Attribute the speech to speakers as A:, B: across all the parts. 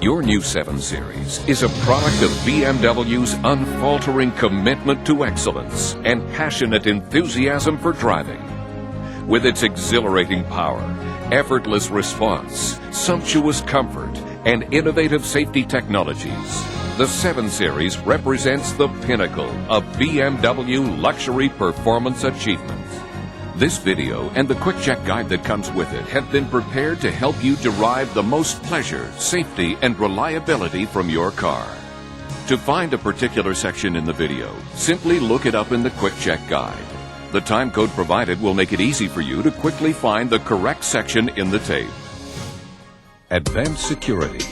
A: Your new 7 Series is a product of BMW's unfaltering commitment to excellence and passionate enthusiasm for driving. With its exhilarating power, effortless response, sumptuous comfort, and innovative safety technologies, the 7 Series represents the pinnacle of BMW luxury performance achievement. This video and the quick check guide that comes with it have been prepared to help you derive the most pleasure, safety, and reliability from your car. To find a particular section in the video, simply look it up in the quick check guide. The time code provided will make it easy for you to quickly find the correct section in the tape. Advanced Security.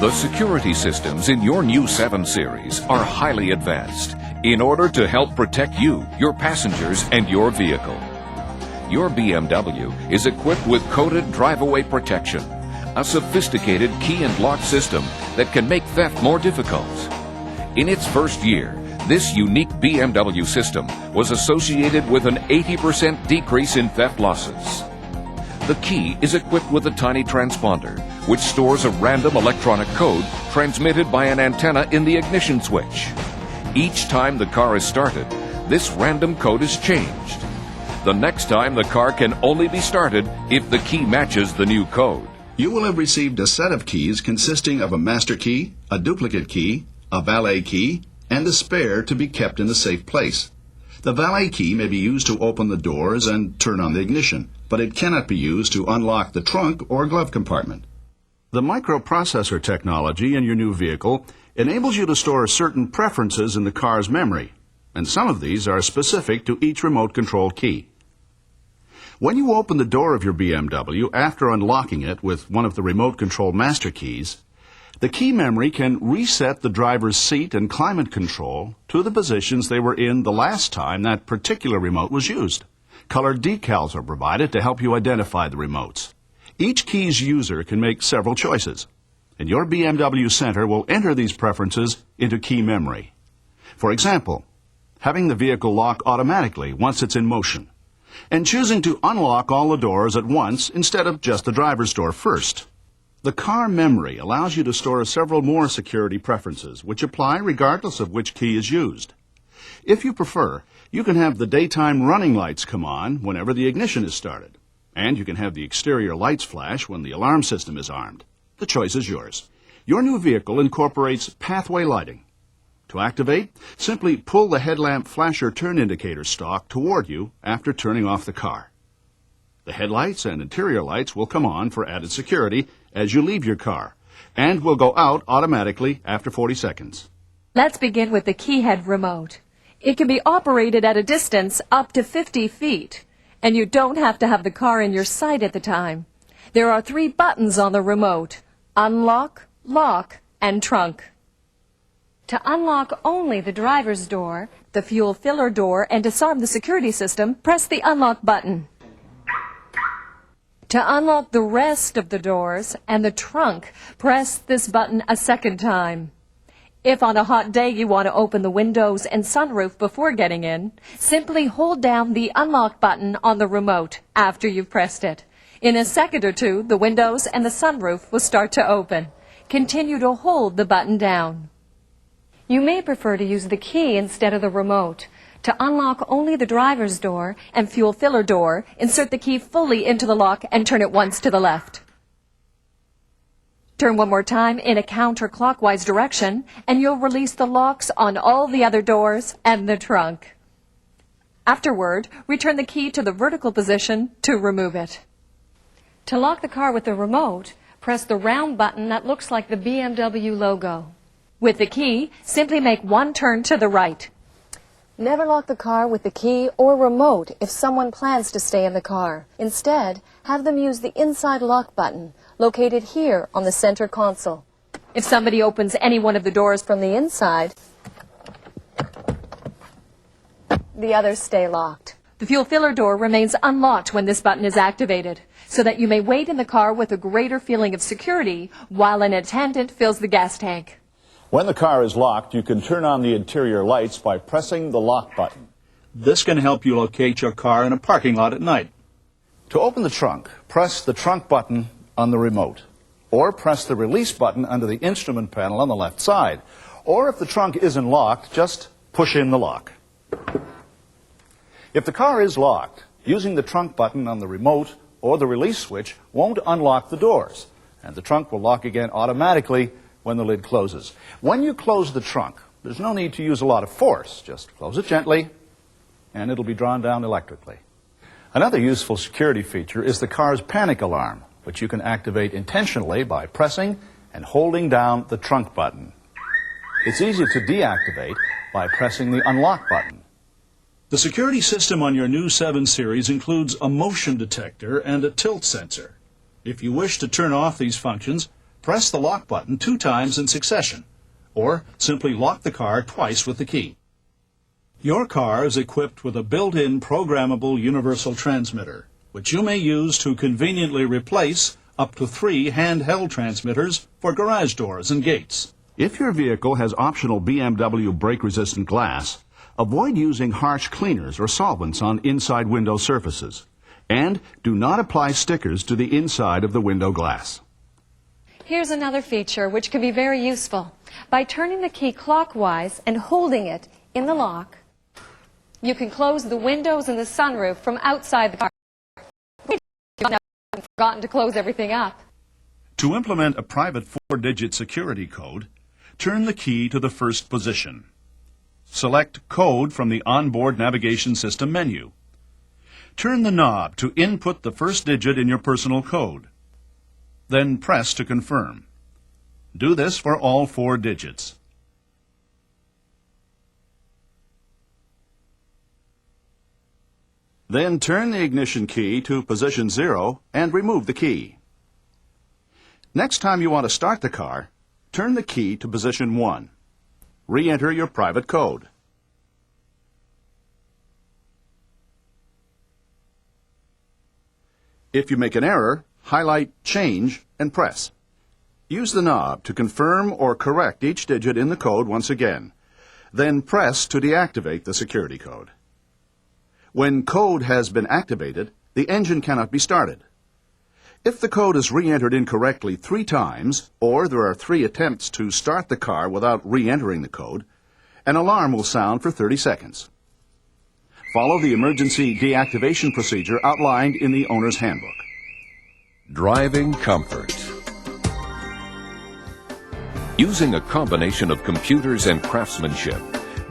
A: The security systems in your new 7 Series are highly advanced in order to help protect you, your passengers, and your vehicle. Your BMW is equipped with coded drive-away protection, a sophisticated key and lock system that can make theft more difficult. In its first year, this unique BMW system was associated with an 80% decrease in theft losses. The key is equipped with a tiny transponder, which stores a random electronic code transmitted by an antenna in the ignition switch. Each time the car is started, this random code is changed. The next time the car can only be started if the key matches the new code.
B: You will have received a set of keys consisting of a master key, a duplicate key, a valet key, and a spare to be kept in a safe place. The valet key may be used to open the doors and turn on the ignition, but it cannot be used to unlock the trunk or glove compartment. The microprocessor technology in your new vehicle enables you to store certain preferences in the car's memory, and some of these are specific to each remote control key. When you open the door of your BMW after unlocking it with one of the remote control master keys, the key memory can reset the driver's seat and climate control to the positions they were in the last time that particular remote was used. Colored decals are provided to help you identify the remotes. Each key's user can make several choices, and your BMW Center will enter these preferences into key memory. For example, having the vehicle lock automatically once it's in motion, and choosing to unlock all the doors at once instead of just the driver's door first. The car memory allows you to store several more security preferences, which apply regardless of which key is used. If you prefer, you can have the daytime running lights come on whenever the ignition is started, and you can have the exterior lights flash when the alarm system is armed. The choice is yours. Your new vehicle incorporates pathway lighting. To activate, simply pull the headlamp flasher turn indicator stalk toward you after turning off the car. The headlights and interior lights will come on for added security as you leave your car, and will go out automatically after 40 seconds.
C: Let's begin with the key head remote. It can be operated at a distance up to 50 feet, and you don't have to have the car in your sight at the time. There are 3 buttons on the remote: unlock, lock, and trunk. To unlock only the driver's door, the fuel filler door, and disarm the security system, press the unlock button. To unlock the rest of the doors and the trunk, press this button a second time. If on a hot day you want to open the windows and sunroof before getting in, simply hold down the unlock button on the remote after you've pressed it. In a second or two, the windows and the sunroof will start to open. Continue to hold the button down. You may prefer to use the key instead of the remote. To unlock only the driver's door and fuel filler door, insert the key fully into the lock and turn it once to the left. Turn one more time in a counterclockwise direction, and you'll release the locks on all the other doors and the trunk. Afterward, return the key to the vertical position to remove it. To lock the car with the remote, press the round button that looks like the BMW logo. With the key, simply make one turn to the right. Never lock the car with the key or remote if someone plans to stay in the car. Instead, have them use the inside lock button, located here on the center console. If somebody opens any one of the doors from the inside, the others stay locked. The fuel filler door remains unlocked when this button is activated, so that you may wait in the car with a greater feeling of security while an attendant fills the gas tank.
D: When the car is locked, you can turn on the interior lights by pressing the lock button.
B: This can help you locate your car in a parking lot at night.
D: To open the trunk, press the trunk button on the remote, or press the release button under the instrument panel on the left side. Or if the trunk isn't locked, just push in the lock. If the car is locked, using the trunk button on the remote or the release switch won't unlock the doors, and the trunk will lock again automatically when the lid closes. When you close the trunk, there's no need to use a lot of force. Just close it gently, and it'll be drawn down electrically. Another useful security feature is the car's panic alarm, which you can activate intentionally by pressing and holding down the trunk button. It's easy to deactivate by pressing the unlock button.
E: The security system on your new 7 Series includes a motion detector and a tilt sensor. If you wish to turn off these functions, press the lock button 2 times in succession, or simply lock the car twice with the key. Your car is equipped with a built-in programmable universal transmitter, which you may use to conveniently replace up to 3 handheld transmitters for garage doors and gates.
B: If your vehicle has optional BMW brake-resistant glass, avoid using harsh cleaners or solvents on inside window surfaces, and do not apply stickers to the inside of the window glass.
C: Here's another feature which can be very useful. By turning the key clockwise and holding it in the lock, you can close the windows and the sunroof from outside the car. You've forgotten to close everything up.
E: To implement a private 4-digit security code, turn the key to the first position. Select Code from the Onboard Navigation System menu. Turn the knob to input the first digit in your personal code. Then press to confirm. Do this for all 4 digits.
B: Then turn the ignition key to position 0 and remove the key. Next time you want to start the car, turn the key to position 1. Re-enter your private code. If you make an error, highlight Change and press. Use the knob to confirm or correct each digit in the code once again. Then press to deactivate the security code. When code has been activated, the engine cannot be started. If the code is re-entered incorrectly 3 times, or there are 3 attempts to start the car without re-entering the code, an alarm will sound for 30 seconds. Follow the emergency deactivation procedure outlined in the owner's handbook.
A: Driving comfort. Using a combination of computers and craftsmanship,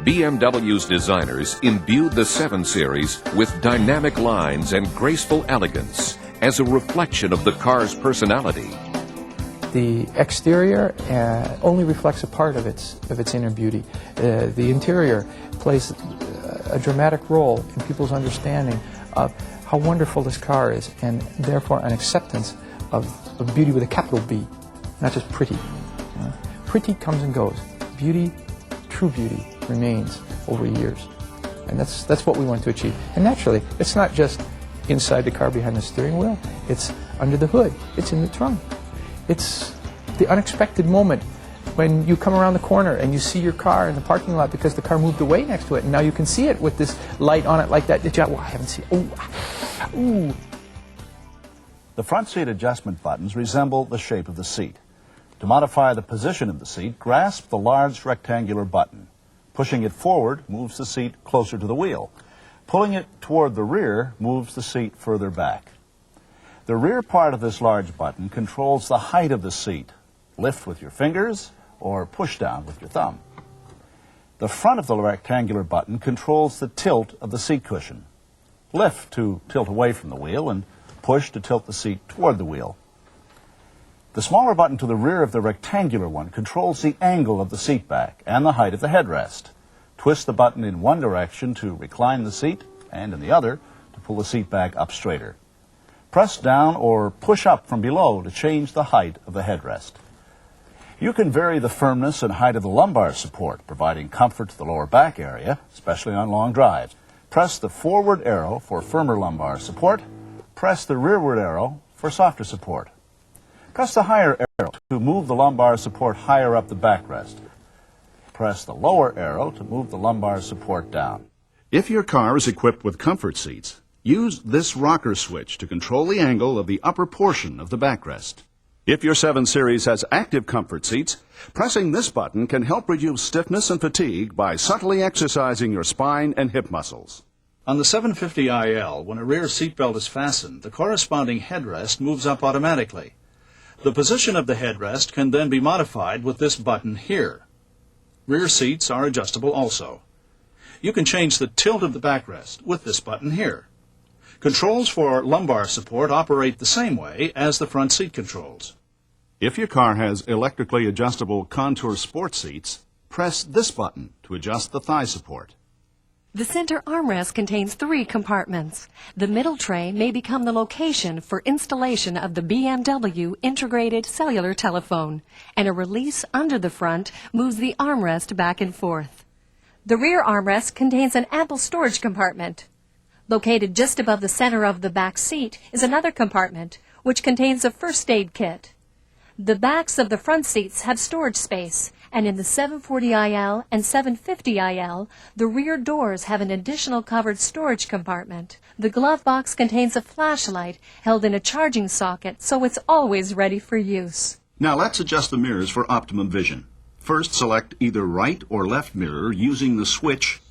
A: BMW's designers imbued the 7 Series with dynamic lines and graceful elegance as a reflection of the car's personality.
F: The exterior only reflects a part of its inner beauty. The interior plays a dramatic role in people's understanding of how wonderful this car is, and therefore an acceptance of beauty with a capital B, not just pretty. Pretty comes and goes. Beauty, true beauty, remains over years. And that's what we want to achieve. And naturally, it's not just inside the car behind the steering wheel. It's under the hood. It's in the trunk. It's the unexpected moment when you come around the corner and you see your car in the parking lot because the car moved away next to it, and now you can see it with this light on it like that. Well, I haven't seen it. Ooh.
D: The front seat adjustment buttons resemble the shape of the seat. To modify the position of the seat, grasp the large rectangular button. Pushing it forward moves the seat closer to the wheel. Pulling it toward the rear moves the seat further back. The rear part of this large button controls the height of the seat. Lift with your fingers or push down with your thumb. The front of the rectangular button controls the tilt of the seat cushion. Lift to tilt away from the wheel and push to tilt the seat toward the wheel. The smaller button to the rear of the rectangular one controls the angle of the seat back and the height of the headrest. Twist the button in one direction to recline the seat and in the other to pull the seat back up straighter. Press down or push up from below to change the height of the headrest. You can vary the firmness and height of the lumbar support, providing comfort to the lower back area, especially on long drives. Press the forward arrow for firmer lumbar support. Press the rearward arrow for softer support. Press the higher arrow to move the lumbar support higher up the backrest. Press the lower arrow to move the lumbar support down.
B: If your car is equipped with comfort seats, Use this rocker switch to control the angle of the upper portion of the backrest. If your 7 Series has active comfort seats, pressing this button can help reduce stiffness and fatigue by subtly exercising your spine and hip muscles.
E: On the 750IL, when a rear seatbelt is fastened, the corresponding headrest moves up automatically. The position of the headrest can then be modified with this button here. Rear seats are adjustable also. You can change the tilt of the backrest with this button here. Controls for lumbar support operate the same way as the front seat controls.
B: If your car has electrically adjustable contour sport seats, press this button to adjust the thigh support.
C: The center armrest contains 3 compartments. The middle tray may become the location for installation of the BMW integrated cellular telephone, and a release under the front moves the armrest back and forth. The rear armrest contains an ample storage compartment. Located just above the center of the back seat is another compartment, which contains a first aid kit. The backs of the front seats have storage space, and in the 740IL and 750IL, the rear doors have an additional covered storage compartment. The glove box contains a flashlight held in a charging socket, so it's always ready for use.
B: Now let's adjust the mirrors for optimum vision. First, select either right or left mirror using the switch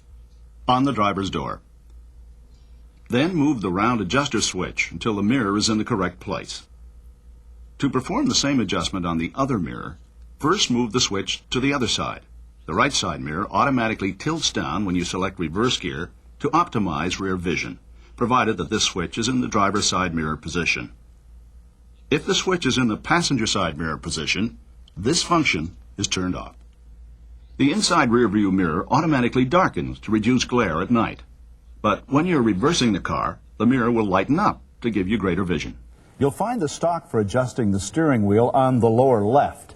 B: on the driver's door. Then move the round adjuster switch until the mirror is in the correct place. To perform the same adjustment on the other mirror, first move the switch to the other side. The right side mirror automatically tilts down when you select reverse gear to optimize rear vision, provided that this switch is in the driver's side mirror position. If the switch is in the passenger side mirror position, this function is turned off. The inside rear view mirror automatically darkens to reduce glare at night. But when you're reversing the car, the mirror will lighten up to give you greater vision.
D: You'll find the stock for adjusting the steering wheel on the lower left.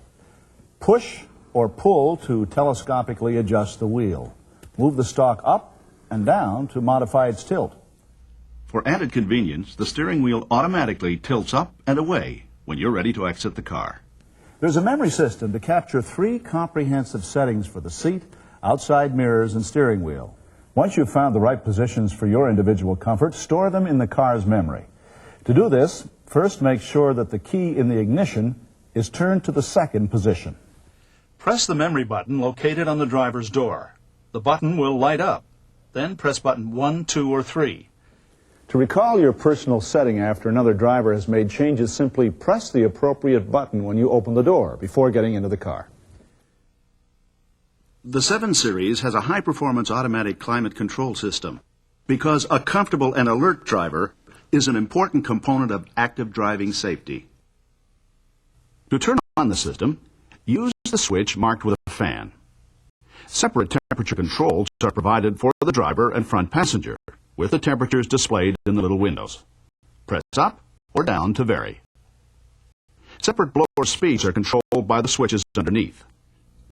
D: Push or pull to telescopically adjust the wheel. Move the stock up and down to modify its tilt.
B: For added convenience, the steering wheel automatically tilts up and away when you're ready to exit the car.
D: There's a memory system to capture 3 comprehensive settings for the seat, outside mirrors, and steering wheel. Once you've found the right positions for your individual comfort, store them in the car's memory. To do this, first make sure that the key in the ignition is turned to the second position.
E: Press the memory button located on the driver's door. The button will light up. Then press button 1, 2, or 3.
D: To recall your personal setting after another driver has made changes, simply press the appropriate button when you open the door before getting into the car.
B: The 7 Series has a high-performance automatic climate control system because a comfortable and alert driver is an important component of active driving safety. To turn on the system, use the switch marked with a fan. Separate temperature controls are provided for the driver and front passenger, with the temperatures displayed in the little windows. Press up or down to vary. Separate blower speeds are controlled by the switches underneath.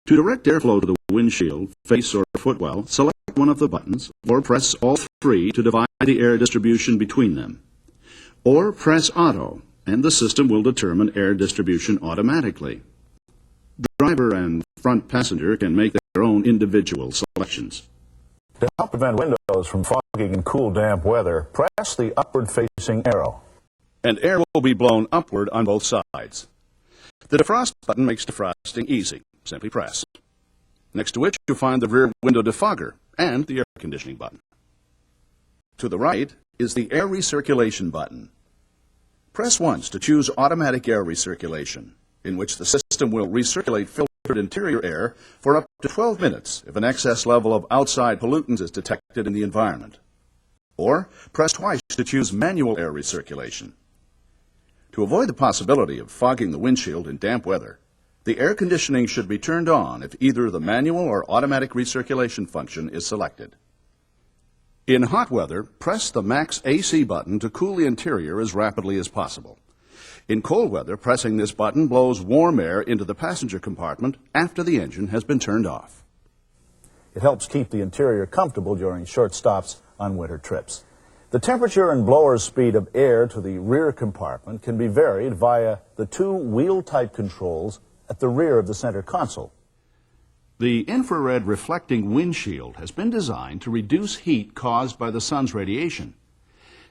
B: To direct airflow to the windshield, face, or footwell, select one of the buttons, or press all 3 to divide the air distribution between them. Or press Auto, and the system will determine air distribution automatically. The driver and front passenger can make their own individual selections.
D: To help prevent windows from fogging in cool, damp weather, press the upward-facing arrow.
B: And air will be blown upward on both sides. The defrost button makes defrosting easy. Simply press. Next to which you'll find the rear window defogger and the air conditioning button. To the right is the air recirculation button. Press once to choose automatic air recirculation, in which the system will recirculate filtered interior air for up to 12 minutes if an excess level of outside pollutants is detected in the environment. Or press twice to choose manual air recirculation. To avoid the possibility of fogging the windshield in damp weather, the air conditioning should be turned on if either the manual or automatic recirculation function is selected. In hot weather, press the max AC button to cool the interior as rapidly as possible. In cold weather, pressing this button blows warm air into the passenger compartment after the engine has been turned off.
D: It helps keep the interior comfortable during short stops on winter trips. The temperature and blower speed of air to the rear compartment can be varied via the 2 wheel-type controls at the rear of the center console.
B: The infrared reflecting windshield has been designed to reduce heat caused by the sun's radiation.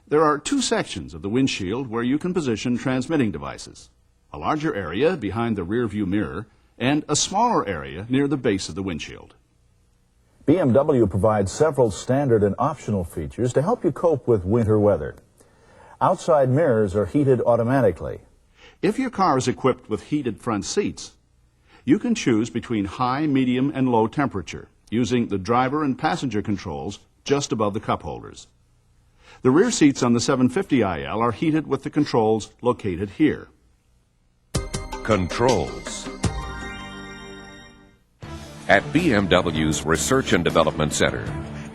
B: There are two sections of the windshield where you can position transmitting devices. A larger area behind the rear view mirror and a smaller area near the base of the windshield.
D: BMW provides several standard and optional features to help you cope with winter weather. Outside mirrors are heated automatically.
B: If your car is equipped with heated front seats, you can choose between high, medium, and low temperature using the driver and passenger controls just above the cup holders. The rear seats on the 750iL are heated with the controls located here.
A: Controls. At BMW's Research and Development Center,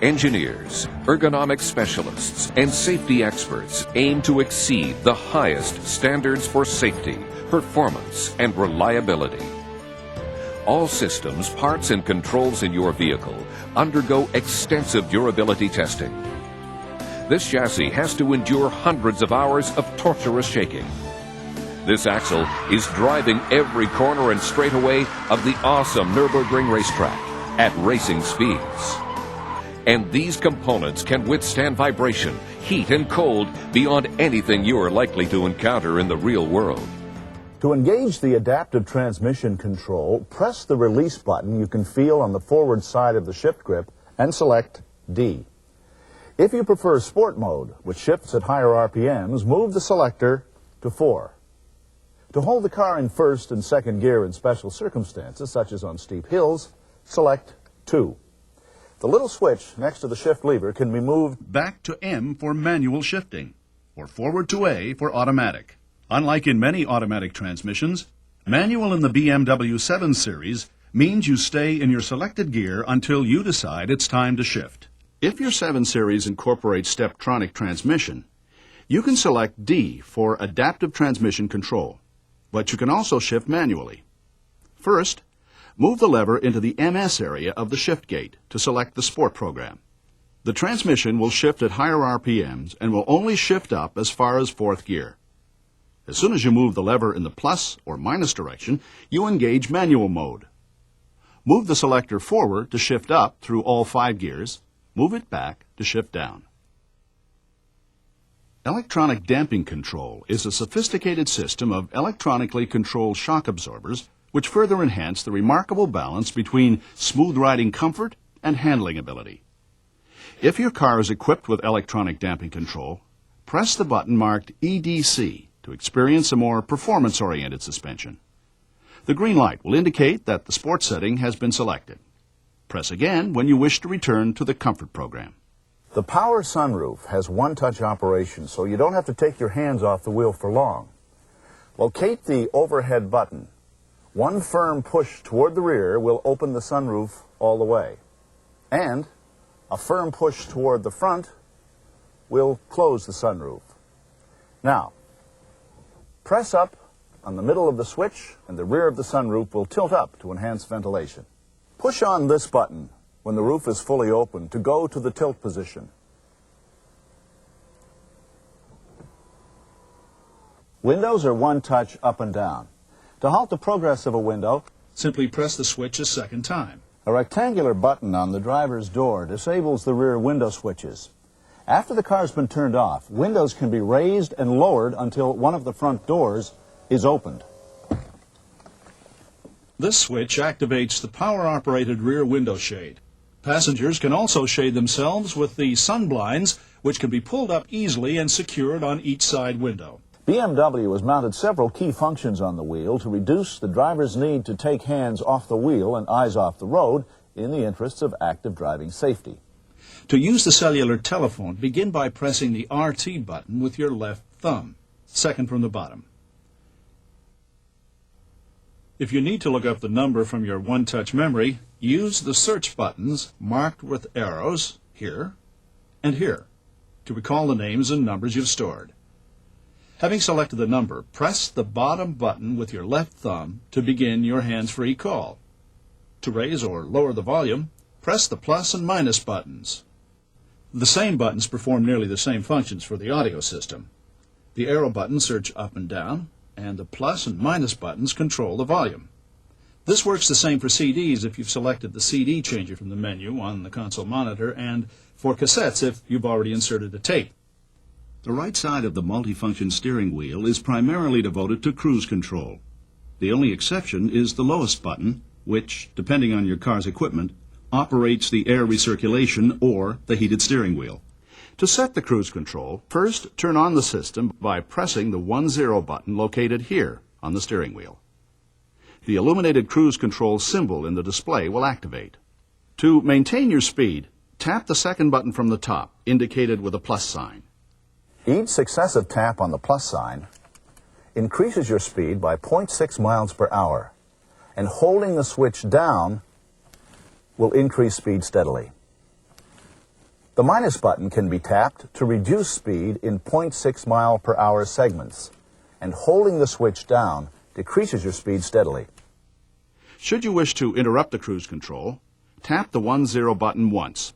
A: engineers, ergonomic specialists, and safety experts aim to exceed the highest standards for safety, performance, and reliability. All systems, parts, and controls in your vehicle undergo extensive durability testing. This chassis has to endure hundreds of hours of torturous shaking. This axle is driving every corner and straightaway of the awesome Nürburgring racetrack at racing speeds. And these components can withstand vibration, heat, and cold beyond anything you are likely to encounter in the real world.
D: To engage the adaptive transmission control, press the release button you can feel on the forward side of the shift grip and select D. If you prefer sport mode, which shifts at higher RPMs, move the selector to 4. To hold the car in first and second gear in special circumstances, such as on steep hills, select 2. The little switch next to the shift lever can be moved
B: Back to M for manual shifting, or forward to A for automatic. Unlike in many automatic transmissions, manual in the BMW 7 Series means you stay in your selected gear until you decide it's time to shift. If your 7 Series incorporates Steptronic transmission, you can select D for adaptive transmission control, but you can also shift manually. First, move the lever into the MS area of the shift gate to select the Sport program. The transmission will shift at higher RPMs and will only shift up as far as 4th gear. As soon as you move the lever in the plus or minus direction, you engage manual mode. Move the selector forward to shift up through all 5 gears. Move it back to shift down. Electronic damping control is a sophisticated system of electronically controlled shock absorbers which further enhance the remarkable balance between smooth riding comfort and handling ability. If your car is equipped with electronic damping control, press the button marked EDC to experience a more performance-oriented suspension. The green light will indicate that the sport setting has been selected. Press again when you wish to return to the comfort program.
D: The power sunroof has one-touch operation, so you don't have to take your hands off the wheel for long. Locate the overhead button. One firm push toward the rear will open the sunroof all the way. And a firm push toward the front will close the sunroof. Now, press up on the middle of the switch and the rear of the sunroof will tilt up to enhance ventilation. Push on this button when the roof is fully open to go to the tilt position. Windows are one touch up and down. To halt the progress of a window,
E: Simply press the switch a second time.
D: a rectangular button on the driver's door disables the rear window switches. After the car's been turned off, windows can be raised and lowered until one of the front doors is opened.
E: This switch activates the power-operated rear window shade. Passengers can also shade themselves with the sun blinds, which can be pulled up easily and secured on each side window.
D: BMW has mounted several key functions on the wheel to reduce the driver's need to take hands off the wheel and eyes off the road in the interests of active driving safety.
E: To use the cellular telephone, begin by pressing the RT button with your left thumb, second from the bottom. If you need to look up the number from your one-touch memory, use the search buttons marked with arrows here and here to recall the names and numbers you've stored. Having selected the number, press the bottom button with your left thumb to begin your hands-free call. To raise or lower the volume, press the plus and minus buttons. The same buttons perform nearly the same functions for the audio system. The arrow buttons search up and down, and the plus and minus buttons control the volume. This works the same for CDs if you've selected the CD changer from the menu on the console monitor, and for cassettes if you've already inserted a tape.
B: The right side of the multifunction steering wheel is primarily devoted to cruise control. The only exception is the lowest button, which, depending on your car's equipment, operates the air recirculation or the heated steering wheel. To set the cruise control, first turn on the system by pressing the 1-0 button located here on the steering wheel. The illuminated cruise control symbol in the display will activate. To maintain your speed, tap the second button from the top, indicated with a plus sign.
D: Each successive tap on the plus sign increases your speed by 0.6 miles per hour, and holding the switch down will increase speed steadily. The minus button can be tapped to reduce speed in 0.6 mile per hour segments, and holding the switch down decreases your speed steadily.
B: Should you wish to interrupt the cruise control, tap the 1-0 button once.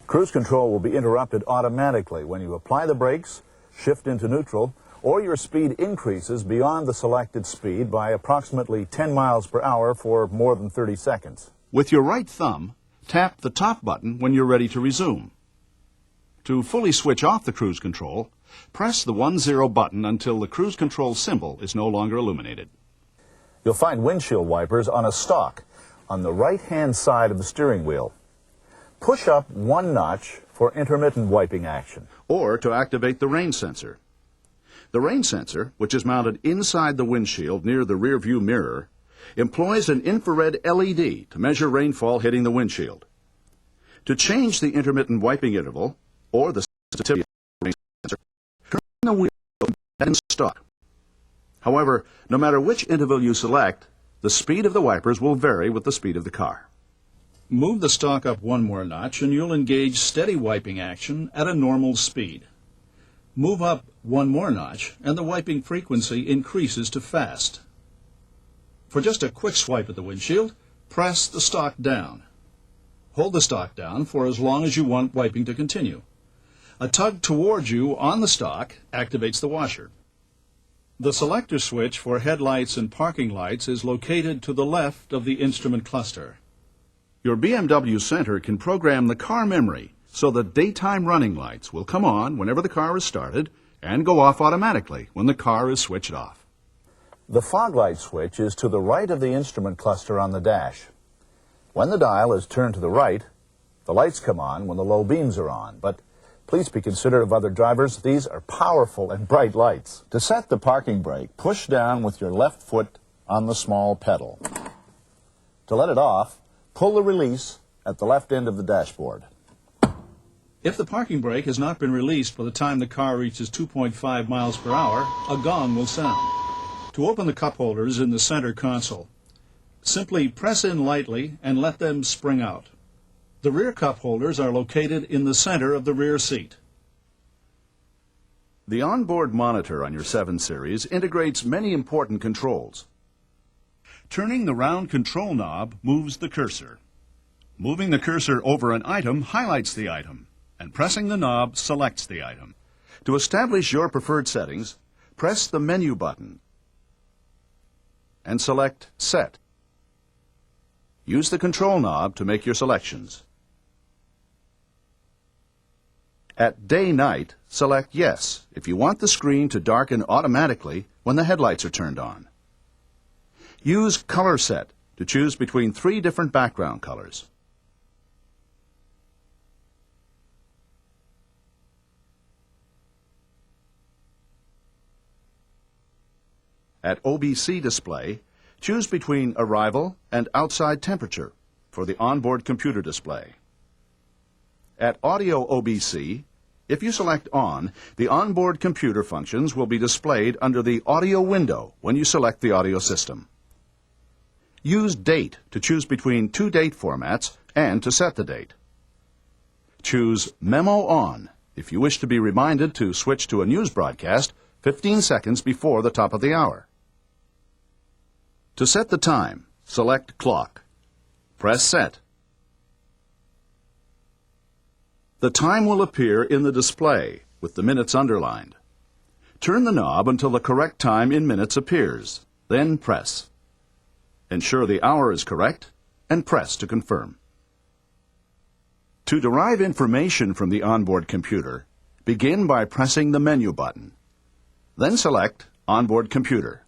D: Cruise control will be interrupted automatically when you apply the brakes, shift into neutral, or your speed increases beyond the selected speed by approximately 10 miles per hour for more than 30 seconds.
B: With your right thumb, tap the top button when you're ready to resume. To fully switch off the cruise control, press the 1-0 button until the cruise control symbol is no longer illuminated.
D: You'll find windshield wipers on a stalk on the right-hand side of the steering wheel. Push up one notch for intermittent wiping action.
B: Or to activate the rain sensor. The rain sensor, which is mounted inside the windshield near the rear view mirror, employs an infrared LED to measure rainfall hitting the windshield. To change the intermittent wiping interval, or the sensitivity of the rain sensor, turn the wheel and stalk. However, no matter which interval you select, the speed of the wipers will vary with the speed of the car.
E: Move the stalk up one more notch and you'll engage steady wiping action at a normal speed. Move up one more notch and the wiping frequency increases to fast. For just a quick swipe at the windshield, press the stalk down. Hold the stalk down for as long as you want wiping to continue. A tug towards you on the stalk activates the washer. The selector switch for headlights and parking lights is located to the left of the instrument cluster.
B: Your BMW center can program the car memory so that daytime running lights will come on whenever the car is started and go off automatically when the car is switched off.
D: The fog light switch is to the right of the instrument cluster on the dash. When the dial is turned to the right, the lights come on when the low beams are on, but please be considerate of other drivers. These are powerful and bright lights. To set the parking brake, push down with your left foot on the small pedal. To let it off, pull the release at the left end of the dashboard.
E: If the parking brake has not been released by the time the car reaches 2.5 miles per hour, a gong will sound. To open the cup holders in the center console, simply press in lightly and let them spring out. The rear cup holders are located in the center of the rear seat.
B: The onboard monitor on your 7 Series integrates many important controls. Turning the round control knob moves the cursor. Moving the cursor over an item highlights the item, and pressing the knob selects the item. To establish your preferred settings, press the menu button and select Set. Use the control knob to make your selections. At Day-Night, select Yes if you want the screen to darken automatically when the headlights are turned on. Use Color Set to choose between 3 different background colors. At OBC display, choose between Arrival and Outside Temperature for the onboard computer display. At Audio OBC, if you select On, the onboard computer functions will be displayed under the Audio window when you select the audio system. Use Date to choose between 2 date formats and to set the date. Choose Memo On if you wish to be reminded to switch to a news broadcast 15 seconds before the top of the hour. To set the time, select Clock. Press Set. The time will appear in the display with the minutes underlined. Turn the knob until the correct time in minutes appears, then press. Ensure the hour is correct and press to confirm. To derive information from the onboard computer, begin by pressing the menu button. Then select Onboard Computer.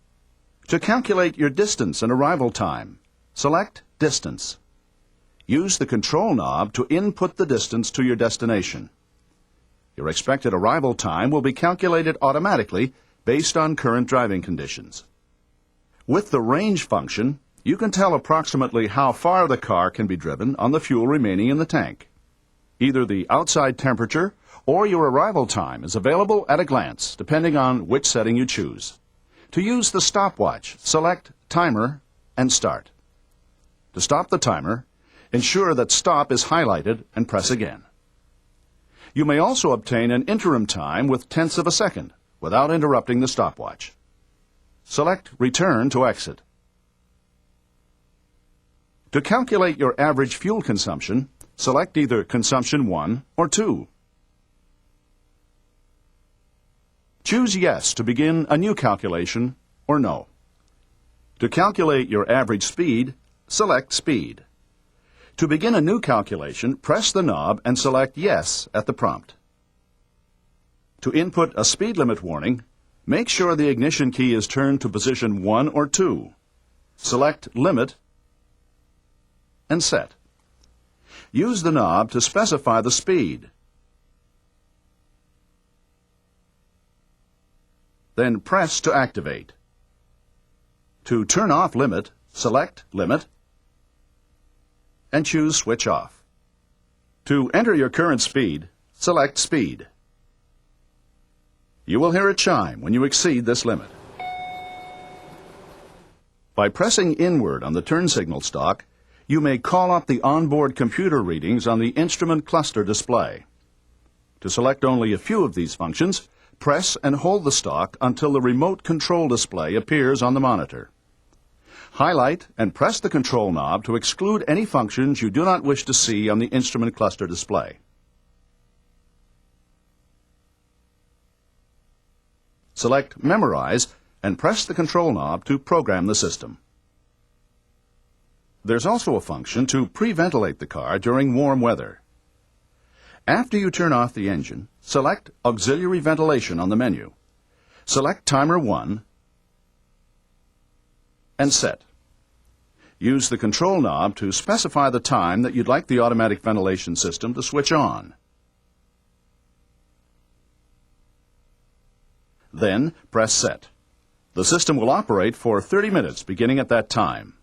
B: To calculate your distance and arrival time, select Distance. Use the control knob to input the distance to your destination. Your expected arrival time will be calculated automatically based on current driving conditions. With the range function, you can tell approximately how far the car can be driven on the fuel remaining in the tank. Either the outside temperature or your arrival time is available at a glance, depending on which setting you choose. To use the stopwatch, select Timer and Start. To stop the timer, ensure that Stop is highlighted and press again. You may also obtain an interim time with tenths of a second without interrupting the stopwatch. Select Return to exit. To calculate your average fuel consumption, select either Consumption 1 or 2. Choose Yes to begin a new calculation or No. To calculate your average speed, select Speed. To begin a new calculation, press the knob and select Yes at the prompt. To input a speed limit warning, make sure the ignition key is turned to position 1 or 2. Select Limit and Set. Use the knob to specify the speed. Then press to activate. To turn off Limit, select Limit and choose Switch Off. To enter your current speed, select Speed. You will hear a chime when you exceed this limit. By pressing inward on the turn signal stalk, you may call up the onboard computer readings on the instrument cluster display. To select only a few of these functions, press and hold the stalk until the remote control display appears on the monitor. Highlight and press the control knob to exclude any functions you do not wish to see on the instrument cluster display. Select Memorize and press the control knob to program the system. There's also a function to pre-ventilate the car during warm weather. After you turn off the engine, select Auxiliary Ventilation on the menu. Select Timer 1 and Set. Use the control knob to specify the time that you'd like the automatic ventilation system to switch on. Then press Set. The system will operate for 30 minutes beginning at that time.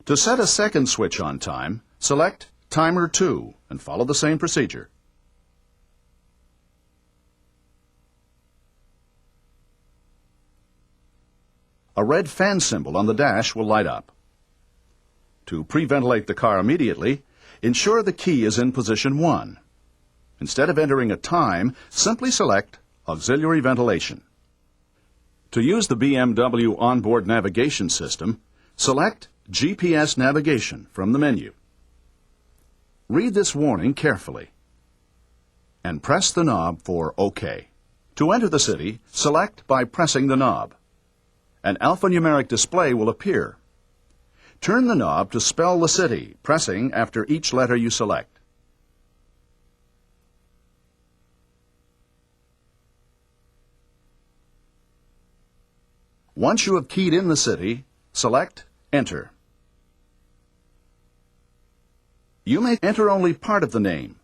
B: To set a second switch on time, select Timer 2 and follow the same procedure. A red fan symbol on the dash will light up. To pre-ventilate the car immediately, ensure the key is in position 1. Instead of entering a time, simply select Auxiliary Ventilation. To use the BMW onboard navigation system, select GPS Navigation from the menu. Read this warning carefully and press the knob for OK. To enter the city, select by pressing the knob. An alphanumeric display will appear. Turn the knob to spell the city, pressing after each letter you select. Once you have keyed in the city, select Enter. You may enter only part of the name.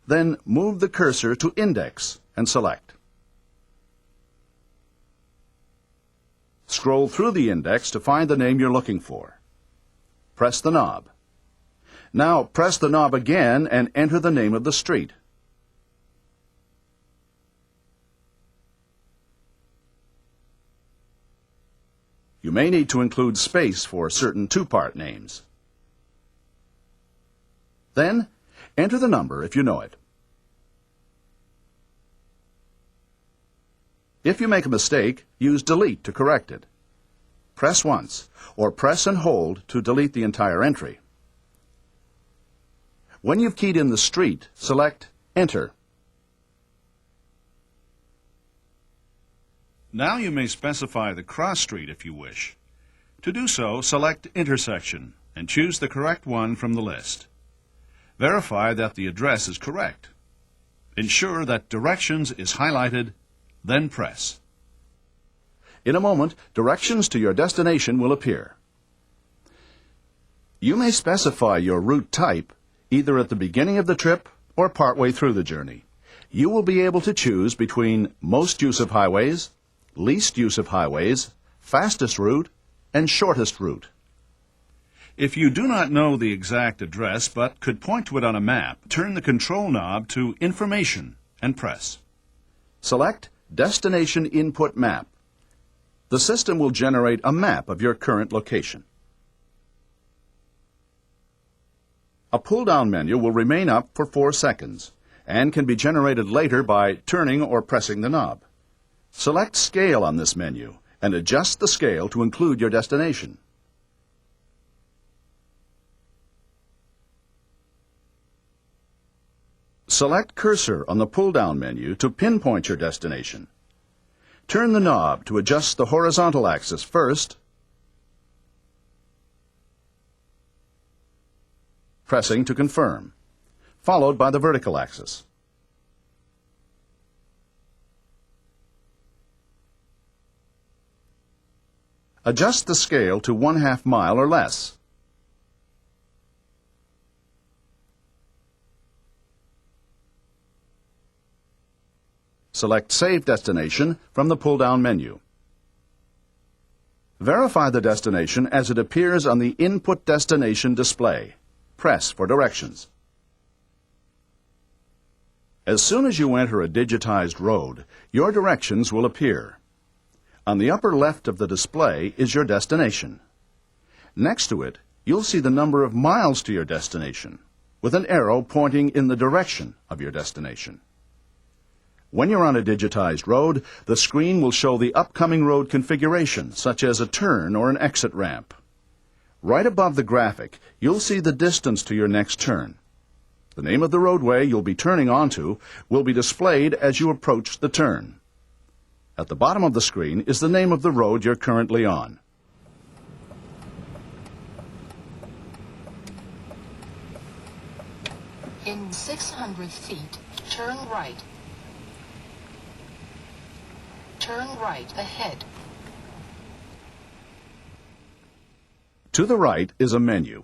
B: Then move the cursor to Index and select. Scroll through the index to find the name you're looking for. Press the knob. Now press the knob again and enter the name of the street. You may need to include space for certain two-part names. Then, enter the number if you know it. If you make a mistake, use Delete to correct it. Press once, or press and hold to delete the entire entry. When you've keyed in the street, select Enter. Now you may specify the cross street if you wish. To do so, select Intersection and choose the correct one from the list.
E: Verify that the address is correct. Ensure that Directions is highlighted, then press.
B: In a moment, directions to your destination will appear. You may specify your route type either at the beginning of the trip or partway through the journey. You will be able to choose between most use of highways, least use of highways, fastest route, and shortest route.
E: If you do not know the exact address but could point to it on a map, turn the control knob to Information and press.
B: Select Destination Input Map. The system will generate a map of your current location. A pull-down menu will remain up for 4 seconds and can be generated later by turning or pressing the knob. Select Scale on this menu and adjust the scale to include your destination. Select Cursor on the pull-down menu to pinpoint your destination. Turn the knob to adjust the horizontal axis first, pressing to confirm, followed by the vertical axis. Adjust the scale to 1/2 mile or less. Select Save Destination from the pull-down menu. Verify the destination as it appears on the Input Destination display. Press for directions. As soon as you enter a digitized road, your directions will appear. On the upper left of the display is your destination. Next to it, you'll see the number of miles to your destination, with an arrow pointing in the direction of your destination. When you're on a digitized road, the screen will show the upcoming road configuration, such as a turn or an exit ramp. Right above the graphic, you'll see the distance to your next turn. The name of the roadway you'll be turning onto will be displayed as you approach the turn. At the bottom of the screen is the name of the road you're currently on.
G: In 600 feet, turn right. Turn right ahead.
B: To the right is a menu.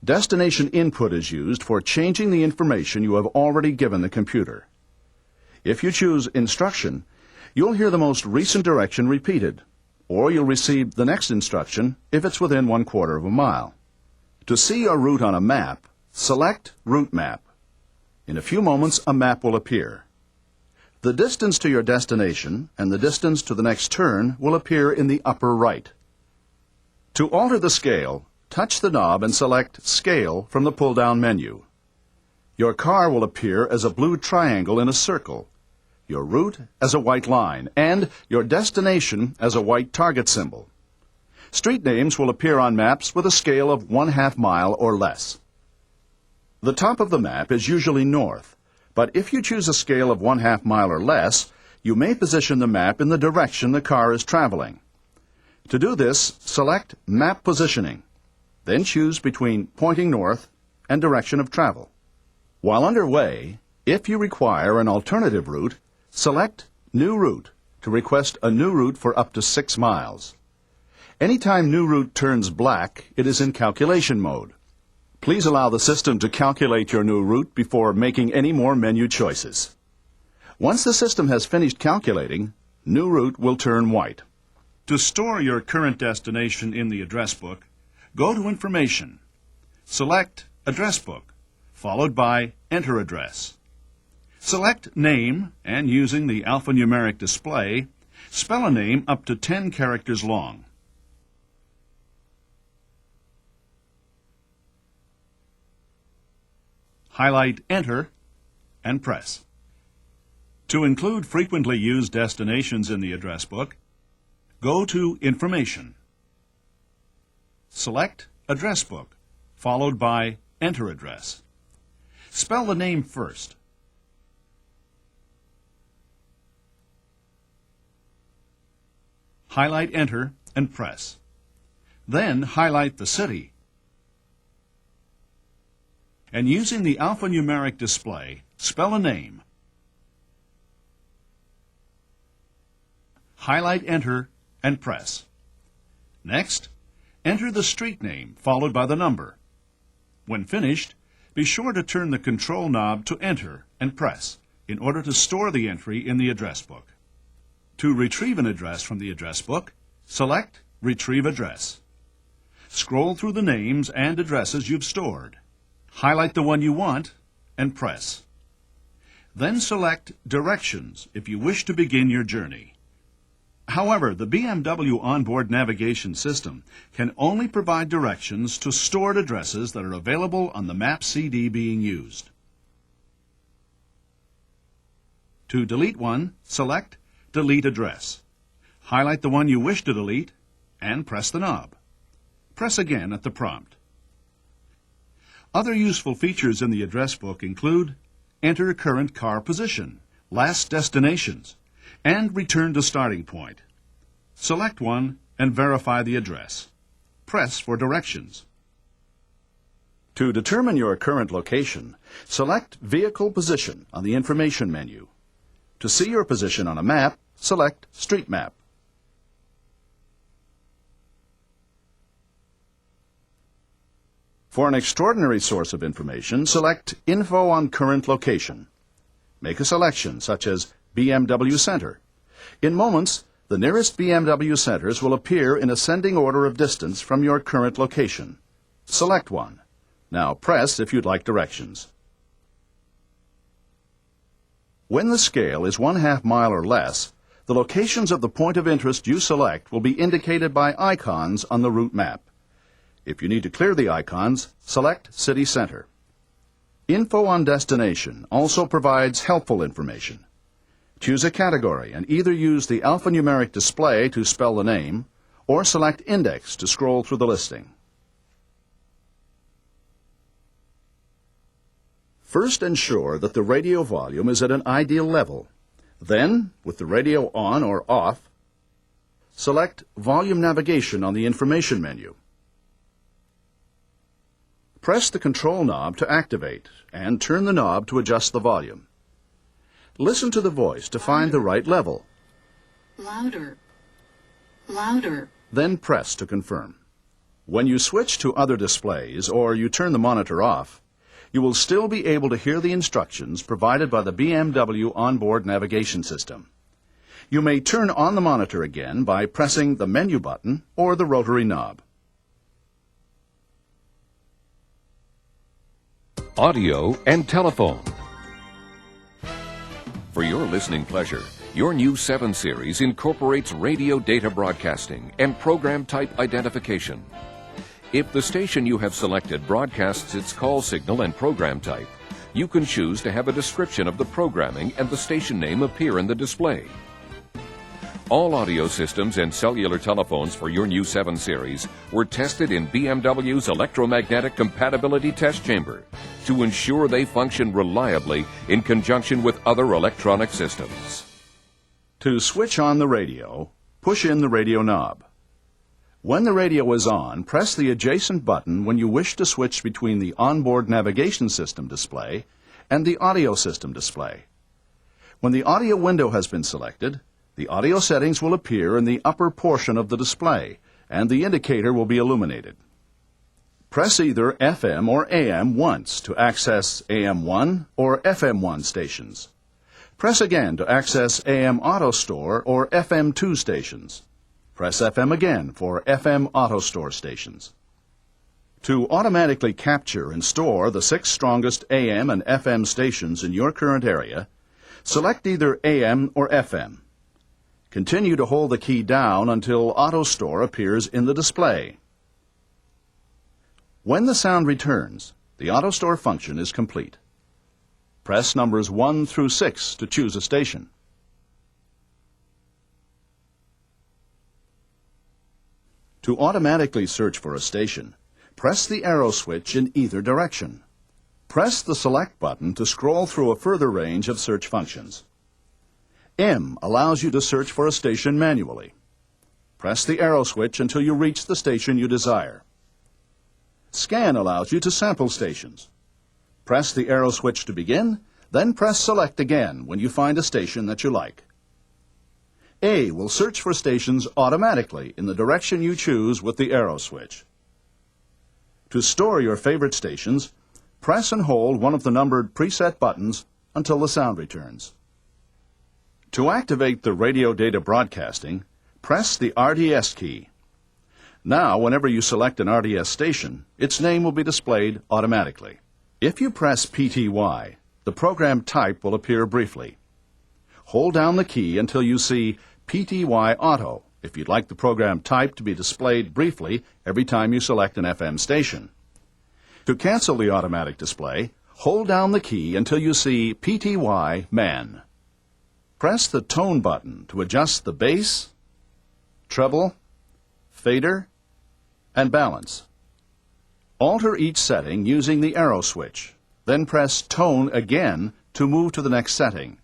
B: Destination input is used for changing the information you have already given the computer. If you choose Instruction, you'll hear the most recent direction repeated, or you'll receive the next instruction if it's within 1/4 of a mile. To see your route on a map, select Route Map. In a few moments, a map will appear. The distance to your destination and the distance to the next turn will appear in the upper right. To alter the scale, touch the knob and select Scale from the pull-down menu. Your car will appear as a blue triangle in a circle, your route as a white line, and your destination as a white target symbol. Street names will appear on maps with a scale of 1/2 mile or less. The top of the map is usually north, but if you choose a scale of 1/2 mile or less, you may position the map in the direction the car is traveling. To do this, select Map Positioning, then choose between Pointing North and Direction of Travel. While underway, if you require an alternative route, select New Route to request a new route for up to 6 miles. Anytime New Route turns black, it is in calculation mode. Please allow the system to calculate your new route before making any more menu choices. Once the system has finished calculating, New Route will turn white.
E: To store your current destination in the address book, go to Information. Select Address Book, followed by Enter Address. Select Name, and using the alphanumeric display, spell a name up to 10 characters long. Highlight Enter and press. To include frequently used destinations in the address book, go to Information. Select Address Book, followed by Enter Address. Spell the name first. Highlight Enter and press. Then highlight the city. and using the alphanumeric display, spell a name. Highlight Enter and press. Next, enter the street name followed by the number. When finished, be sure to turn the control knob to Enter and press in order to store the entry in the address book. To retrieve an address from the address book, select Retrieve Address. Scroll through the names and addresses you've stored. Highlight the one you want and press. Then select Directions if you wish to begin your journey. However, the BMW onboard navigation system can only provide directions to stored addresses that are available on the map CD being used. To delete one, select Delete Address. Highlight the one you wish to delete and press the knob. Press again at the prompt. Other useful features in the address book include Enter current car position, last destinations, and return to starting point. Select one and verify the address. Press for directions. To determine your current location, select Vehicle Position on the information menu. To see your position on a map, select Street Map. For an extraordinary source of information, select Info on Current Location. Make a selection, such as BMW Center. In moments, the nearest BMW centers will appear in ascending order of distance from your current location. Select one. Now press if you'd like directions. When the scale is 1/2 mile or less, the locations of the point of interest you select will be indicated by icons on the route map. If you need to clear the icons, select City Center. Info on Destination also provides helpful information. Choose a category and either use the alphanumeric display to spell the name or select Index to scroll through the listing. First, ensure that the radio volume is at an ideal level. Then, with the radio on or off, select Volume Navigation on the information menu. Press the control knob to activate and turn the knob to adjust the volume. Listen to the voice to find the right level.
G: Louder. Louder.
E: Then press to confirm. When you switch to other displays or you turn the monitor off, you will still be able to hear the instructions provided by the BMW onboard navigation system. You may turn on the monitor again by pressing the menu button or the rotary knob.
A: Audio and telephone. For your listening pleasure, your new 7 Series incorporates radio data broadcasting and program type identification. If the station you have selected broadcasts its call signal and program type, you can choose to have a description of the programming and the station name appear in the display. All audio systems and cellular telephones for your new 7 Series were tested in BMW's electromagnetic compatibility test chamber to ensure they function reliably in conjunction with other electronic systems.
E: To switch on the radio, push in the radio knob. When the radio is on, press the adjacent button when you wish to switch between the onboard navigation system display and the audio system display. When the audio window has been selected, the audio settings will appear in the upper portion of the display, and the indicator will be illuminated. Press either FM or AM once to access AM1 or FM1 stations. Press again to access AM Auto Store or FM2 stations. Press FM again for FM Auto Store stations. To automatically capture and store the 6 strongest AM and FM stations in your current area, select either AM or FM. Continue to hold the key down until Auto Store appears in the display. When the sound returns, the Auto Store function is complete. Press numbers 1 through 6 to choose a station. To automatically search for a station, press the arrow switch in either direction. Press the Select button to scroll through a further range of search functions. M allows you to search for a station manually. Press the arrow switch until you reach the station you desire. Scan allows you to sample stations.
B: Press the arrow switch to begin, then press Select again when you find a station that you like. A will search for stations automatically in the direction you choose with the arrow switch. To store your favorite stations, press and hold one of the numbered preset buttons until the sound returns. To activate the radio data broadcasting, press the RDS key. Now, whenever you select an RDS station, its name will be displayed automatically. If you press PTY, the program type will appear briefly. Hold down the key until you see PTY Auto if you'd like the program type to be displayed briefly every time you select an FM station. To cancel the automatic display, hold down the key until you see PTY Man. Press the tone button to adjust the bass, treble, fader, and balance. Alter each setting using the arrow switch, then press Tone again to move to the next setting.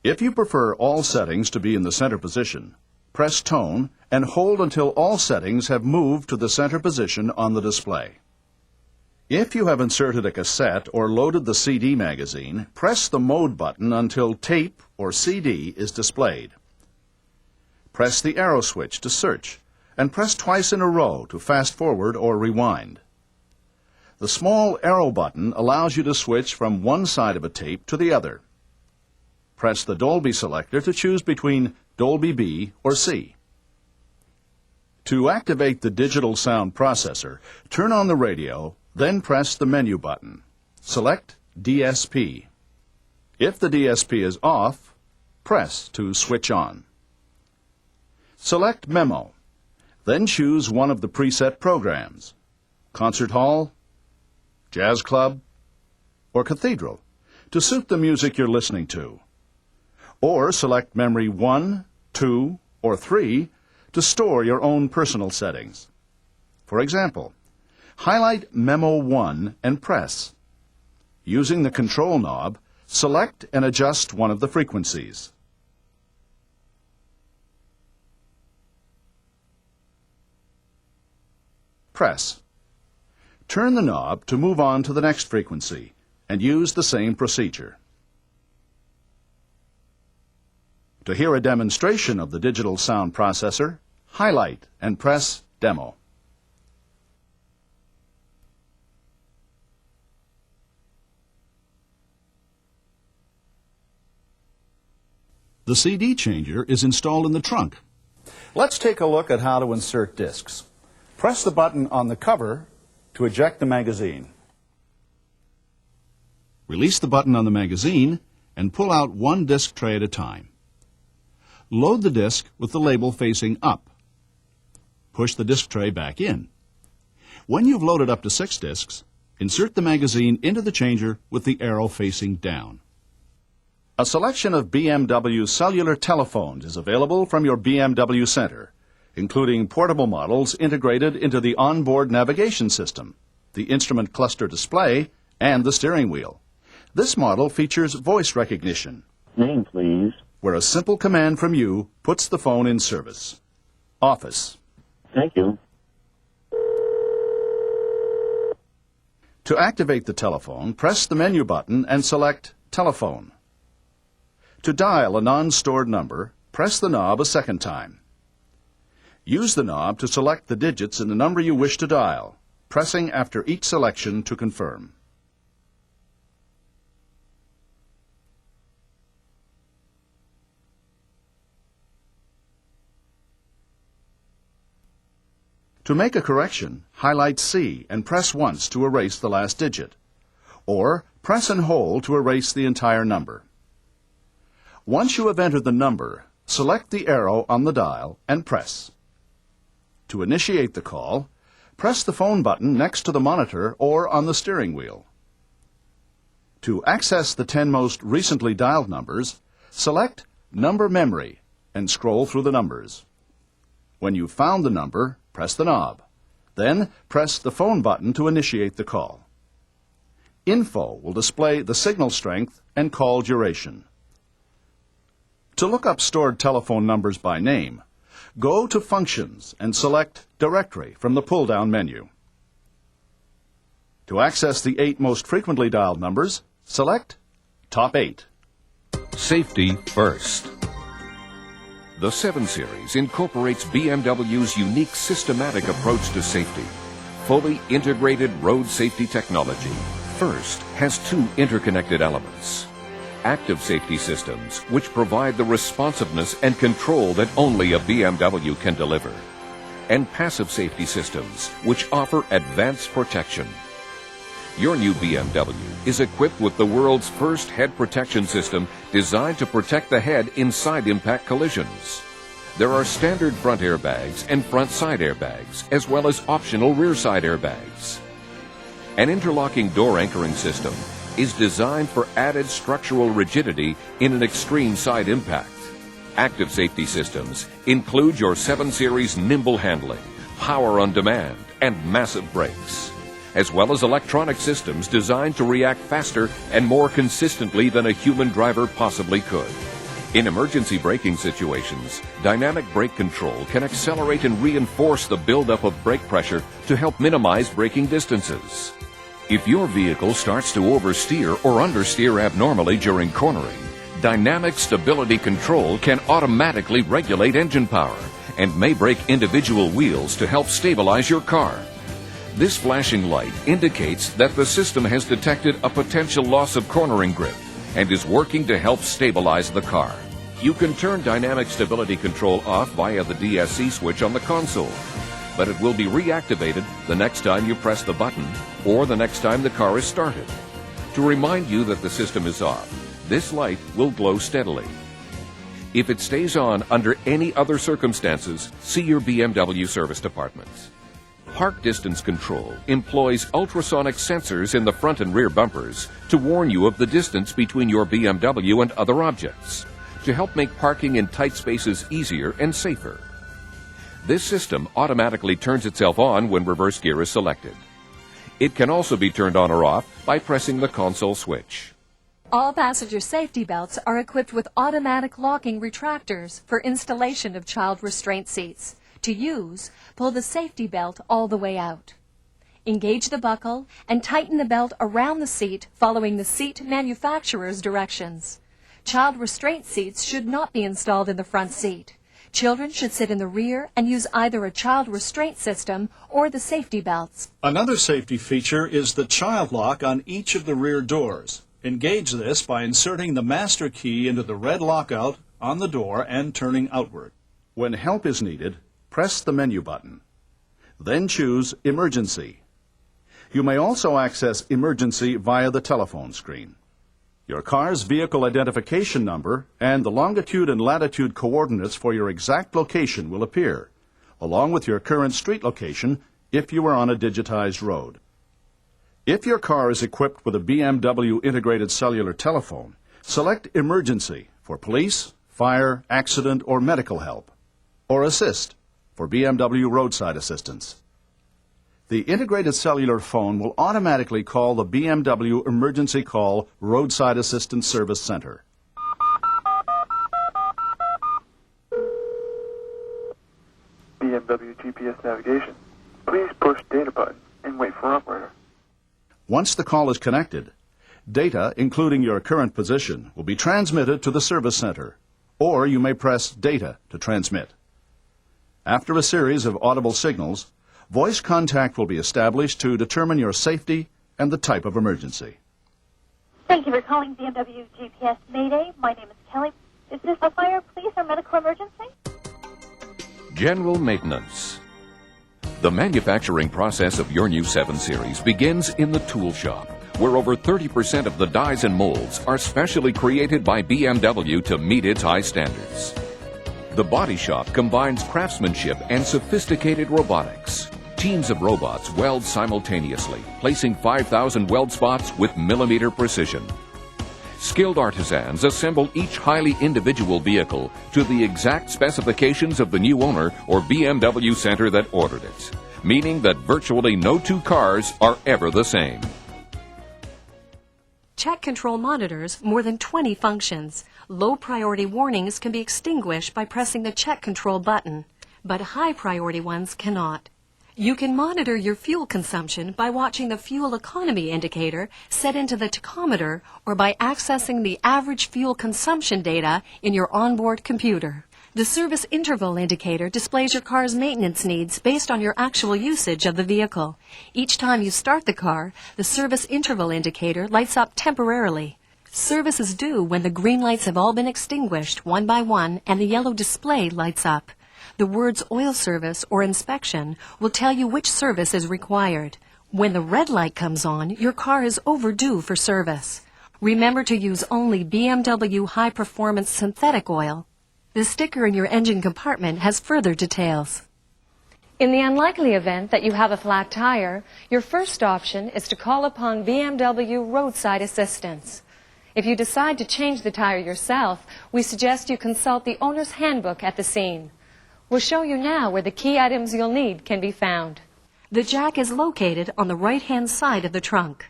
B: If you prefer all settings to be in the center position, press Tone and hold until all settings have moved to the center position on the display. If you have inserted a cassette or loaded the CD magazine, press the Mode button until Tape or CD is displayed. Press the arrow switch to search and press twice in a row to fast forward or rewind. The small arrow button allows you to switch from one side of a tape to the other. Press the Dolby selector to choose between Dolby B or C. To activate the digital sound processor, turn on the radio, then press the menu button. Select DSP. If the DSP is off, press to switch on. Select Memo. Then choose one of the preset programs, Concert Hall, Jazz Club, or Cathedral, to suit the music you're listening to. Or select Memory 1, 2, or 3 to store your own personal settings. For example, highlight Memo 1 and press. Using the control knob, select and adjust one of the frequencies. Press. Turn the knob to move on to the next frequency and use the same procedure. To hear a demonstration of the digital sound processor, highlight and press Demo. The CD changer is installed in the trunk.
D: Let's take a look at how to insert discs. Press the button on the cover to eject the magazine.
B: Release the button on the magazine and pull out one disc tray at a time. Load the disc with the label facing up. Push the disc tray back in. When you've loaded up to 6 discs, insert the magazine into the changer with the arrow facing down. A selection of BMW cellular telephones is available from your BMW Center, including portable models integrated into the onboard navigation system, the instrument cluster display, and the steering wheel. This model features voice recognition.
H: Name, please.
B: Where a simple command from you puts the phone in service. Office.
H: Thank you.
B: To activate the telephone, press the menu button and select Telephone. To dial a non-stored number, press the knob a second time. Use the knob to select the digits in the number you wish to dial, pressing after each selection to confirm. To make a correction, highlight C and press once to erase the last digit, or press and hold to erase the entire number. Once you have entered the number, select the arrow on the dial and press. To initiate the call, press the phone button next to the monitor or on the steering wheel. To access the 10 most recently dialed numbers, select Number Memory and scroll through the numbers. When you've found the number, press the knob. Then press the phone button to initiate the call. Info will display the signal strength and call duration. To look up stored telephone numbers by name,
D: Go to Functions and select Directory from the pull-down menu. To access the 8 most frequently dialed numbers, select Top 8.
A: Safety first. The 7 Series incorporates BMW's unique systematic approach to safety. Fully integrated road safety technology. First has 2 interconnected elements. Active safety systems, which provide the responsiveness and control that only a BMW can deliver. And passive safety systems, which offer advanced protection. Your new BMW is equipped with the world's first head protection system designed to protect the head in side impact collisions. There are standard front airbags and front side airbags, as well as optional rear side airbags. An interlocking door anchoring system is designed for added structural rigidity in an extreme side impact. Active safety systems include your 7 Series nimble handling, power on demand, and massive brakes, as well as electronic systems designed to react faster and more consistently than a human driver possibly could. In emergency braking situations, dynamic brake control can accelerate and reinforce the buildup of brake pressure to help minimize braking distances. If your vehicle starts to oversteer or understeer abnormally during cornering, dynamic stability control can automatically regulate engine power and may brake individual wheels to help stabilize your car. This flashing light indicates that the system has detected a potential loss of cornering grip and is working to help stabilize the car. You can turn dynamic stability control off via the DSC switch on the console, but it will be reactivated the next time you press the button or the next time the car is started. To remind you that the system is off, this light will glow steadily. If it stays on under any other circumstances, see your BMW service department. Park distance control employs ultrasonic sensors in the front and rear bumpers to warn you of the distance between your BMW and other objects, to help make parking in tight spaces easier and safer. This system automatically turns itself on when reverse gear is selected. It can also be turned on or off by pressing the console switch.
C: All passenger safety belts are equipped with automatic locking retractors for installation of child restraint seats. To use, pull the safety belt all the way out. Engage the buckle and tighten the belt around the seat following the seat manufacturer's directions. Child restraint seats should not be installed in the front seat. Children should sit in the rear and use either a child restraint system or the safety belts.
E: Another safety feature is the child lock on each of the rear doors. Engage this by inserting the master key into the red lockout on the door and turning outward.
D: When help is needed, press the menu button. Then choose Emergency. You may also access Emergency via the telephone screen. Your car's vehicle identification number and the longitude and latitude coordinates for your exact location will appear, along with your current street location if you are on a digitized road. If your car is equipped with a BMW integrated cellular telephone, select Emergency for police, fire, accident, or medical help, or Assist for BMW roadside assistance. The integrated cellular phone will automatically call the BMW Emergency Call Roadside Assistance Service Center.
I: BMW GPS navigation. Please push data button and wait for operator.
D: Once the call is connected, data, including your current position, will be transmitted to the service center, or you may press Data to transmit. After a series of audible signals, voice contact will be established to determine your safety and the type of emergency.
J: Thank you for calling BMW GPS Mayday. My name is Kelly. Is this a fire, police, or medical emergency?
A: General maintenance. The manufacturing process of your new 7 Series begins in the tool shop, where over 30% of the dies and molds are specially created by BMW to meet its high standards. The body shop combines craftsmanship and sophisticated robotics. Teams of robots weld simultaneously, placing 5,000 weld spots with millimeter precision. Skilled artisans assemble each highly individual vehicle to the exact specifications of the new owner or BMW center that ordered it, meaning that virtually no two cars are ever the same.
K: Check control monitors more than 20 functions. Low priority warnings can be extinguished by pressing the check control button, but high priority ones cannot. You can monitor your fuel consumption by watching the fuel economy indicator set into the tachometer or by accessing the average fuel consumption data in your onboard computer. The service interval indicator displays your car's maintenance needs based on your actual usage of the vehicle. Each time you start the car, the service interval indicator lights up temporarily. Service is due when the green lights have all been extinguished one by one and the yellow display lights up. The words oil service or inspection will tell you which service is required. When the red light comes on, your car is overdue for service. Remember to use only BMW high performance synthetic oil. The sticker in your engine compartment has further details.
C: In the unlikely event that you have a flat tire, your first option is to call upon BMW roadside assistance. If you decide to change the tire yourself, we suggest you consult the owner's handbook at the scene. We'll show you now where the key items you'll need can be found.
K: The jack is located on the right-hand side of the trunk.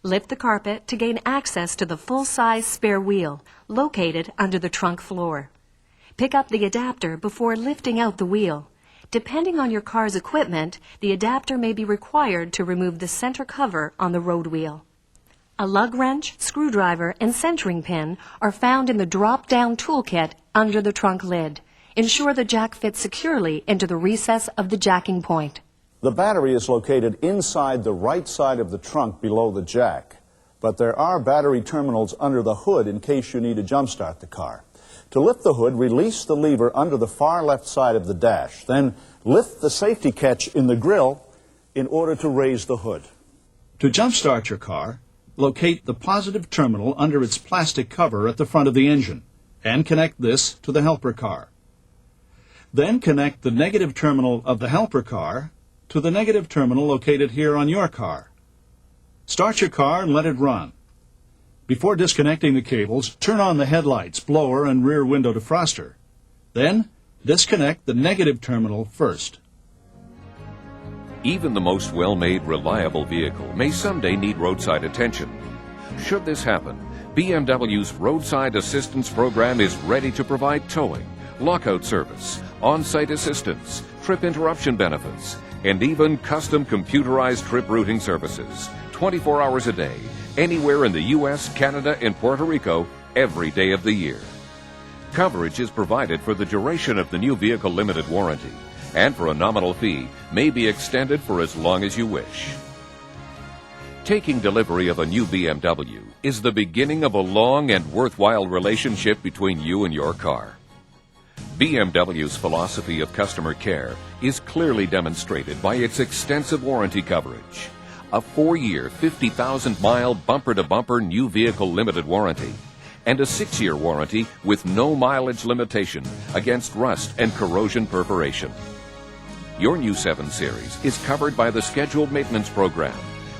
K: Lift the carpet to gain access to the full-size spare wheel, located under the trunk floor. Pick up the adapter before lifting out the wheel. Depending on your car's equipment, the adapter may be required to remove the center cover on the road wheel. A lug wrench, screwdriver, and centering pin are found in the drop-down toolkit under the trunk lid. Ensure the jack fits securely into the recess of the jacking point.
D: The battery is located inside the right side of the trunk below the jack, but there are battery terminals under the hood in case you need to jumpstart the car. To lift the hood, release the lever under the far left side of the dash. Then lift the safety catch in the grille in order to raise the hood.
E: To jumpstart your car, locate the positive terminal under its plastic cover at the front of the engine and connect this to the helper car. Then connect the negative terminal of the helper car to the negative terminal located here on your car. Start your car and let it run. Before disconnecting the cables, turn on the headlights, blower, and rear window defroster. Then, disconnect the negative terminal first.
A: Even the most well-made, reliable vehicle may someday need roadside attention. Should this happen, BMW's Roadside Assistance Program is ready to provide towing, lockout service, on-site assistance, trip interruption benefits, and even custom computerized trip routing services, 24 hours a day, anywhere in the U.S., Canada, and Puerto Rico, every day of the year. Coverage is provided for the duration of the new vehicle limited warranty, and for a nominal fee, may be extended for as long as you wish. Taking delivery of a new BMW is the beginning of a long and worthwhile relationship between you and your car. BMW's philosophy of customer care is clearly demonstrated by its extensive warranty coverage. A 4-year, 50,000-mile bumper-to-bumper new vehicle limited warranty, and a 6-year warranty with no mileage limitation against rust and corrosion perforation. Your new 7 Series is covered by the Scheduled Maintenance Program,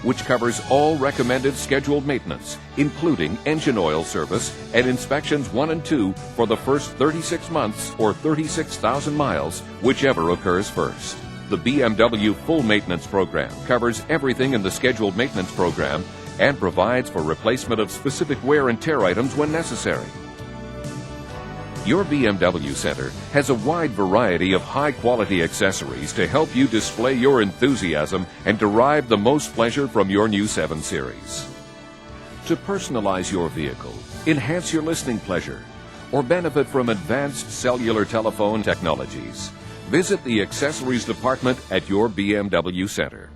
A: which covers all recommended scheduled maintenance, including engine oil service and inspections 1 and 2 for the first 36 months or 36,000 miles, whichever occurs first. The BMW Full Maintenance Program covers everything in the Scheduled Maintenance Program and provides for replacement of specific wear and tear items when necessary. Your BMW Center has a wide variety of high-quality accessories to help you display your enthusiasm and derive the most pleasure from your new 7 Series. To personalize your vehicle, enhance your listening pleasure, or benefit from advanced cellular telephone technologies, visit the accessories department at your BMW Center.